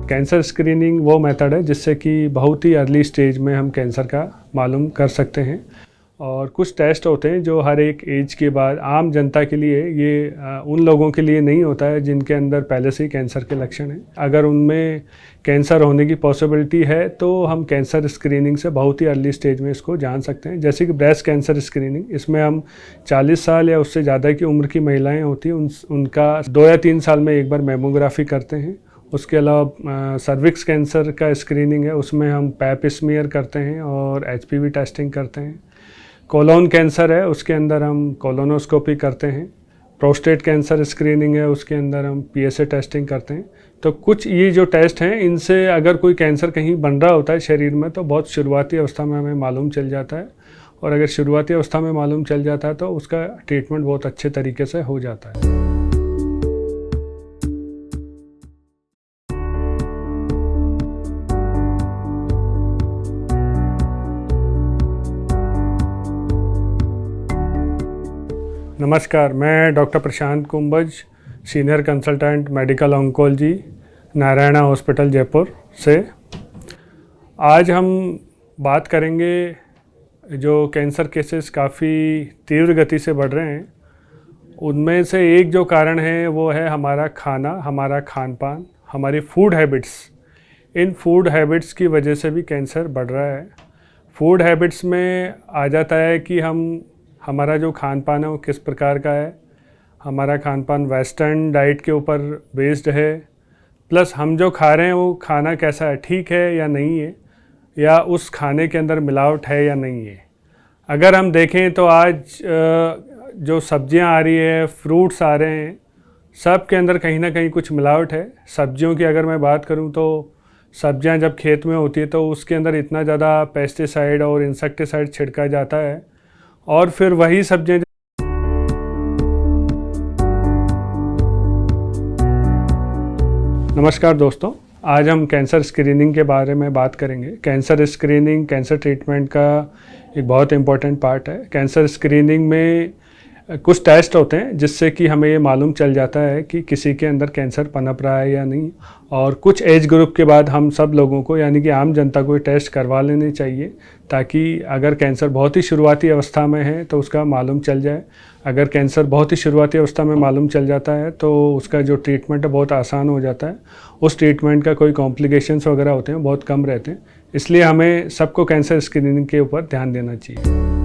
Cancer screening वो method है जिससे कि बहुत ही अर्ली स्टेज में हम कैंसर का मालूम कर सकते हैं। और कुछ टेस्ट होते हैं जो हर एक एज के बाद आम जनता के लिए, ये उन लोगों के लिए नहीं होता है जिनके अंदर पहले से ही कैंसर के लक्षण हैं। अगर उनमें कैंसर होने की पॉसिबिलिटी है तो हम कैंसर स्क्रीनिंग से बहुत ही अर्ली स्टेज में इसको जान सकते हैं। जैसे कि ब्रेस्ट कैंसर स्क्रीनिंग, इसमें हम 40 साल या उससे ज़्यादा की उम्र की महिलाएँ होती हैं, उनका 2 या 3 साल में एक बार मेमोग्राफी करते हैं। उसके अलावा सर्विक्स कैंसर का स्क्रीनिंग है, उसमें हम पैप स्मीयर करते हैं और HPV टेस्टिंग करते हैं। कोलोन कैंसर है, उसके अंदर हम कोलोनोस्कोपी करते हैं। प्रोस्टेट कैंसर स्क्रीनिंग है, उसके अंदर हम PSA टेस्टिंग करते हैं। तो कुछ ये जो टेस्ट हैं, इनसे अगर कोई कैंसर कहीं बन रहा होता है शरीर में तो बहुत शुरुआती अवस्था में हमें मालूम चल जाता है। और अगर शुरुआती अवस्था में मालूम चल जाता है तो उसका ट्रीटमेंट बहुत अच्छे तरीके से हो जाता है। नमस्कार, मैं doctor Prashant Kumbaj, senior consultant medical oncology, Narayana hospital Jaipur से। आज हम बात करेंगे जो कैंसर केसेस काफ़ी तीव्र गति से बढ़ रहे हैं, उनमें से एक जो कारण है वो है हमारा खाना, हमारा खान पान, हमारी फूड हैबिट्स। इन फूड हैबिट्स की वजह से भी कैंसर बढ़ रहा है। फूड हैबिट्स में आ जाता है कि हमारा जो खान पान है वो किस प्रकार का है। हमारा खान पान वेस्टर्न डाइट के ऊपर बेस्ड है, प्लस हम जो खा रहे हैं वो खाना कैसा है, ठीक है या नहीं है, या उस खाने के अंदर मिलावट है या नहीं है। अगर हम देखें तो आज जो सब्जियां आ रही है, फ्रूट्स आ रहे हैं, सब के अंदर कहीं ना कहीं कुछ मिलावट है। सब्जियों की अगर मैं बात करूं तो सब्जियां जब खेत में होती है तो उसके अंदर इतना ज़्यादा पेस्टिसाइड और इंसेक्टिसाइड छिड़का जाता है, और फिर वही सब्जियां। नमस्कार दोस्तों, आज हम कैंसर स्क्रीनिंग के बारे में बात करेंगे। कैंसर स्क्रीनिंग कैंसर ट्रीटमेंट का एक बहुत इम्पोर्टेंट पार्ट है। कैंसर स्क्रीनिंग में कुछ टेस्ट होते हैं जिससे कि हमें ये मालूम चल जाता है कि किसी के अंदर कैंसर पनप रहा है या नहीं। और कुछ एज ग्रुप के बाद हम सब लोगों को, यानी कि आम जनता को, टेस्ट करवा लेने चाहिए, ताकि अगर कैंसर बहुत ही शुरुआती अवस्था में है तो उसका मालूम चल जाए। अगर कैंसर बहुत ही शुरुआती अवस्था में मालूम चल जाता है तो उसका जो ट्रीटमेंट है बहुत आसान हो जाता है। उस ट्रीटमेंट का कोई कॉम्प्लिकेशंस वगैरह होते हैं बहुत कम रहते हैं। इसलिए हमें सबको कैंसर स्क्रीनिंग के ऊपर ध्यान देना चाहिए।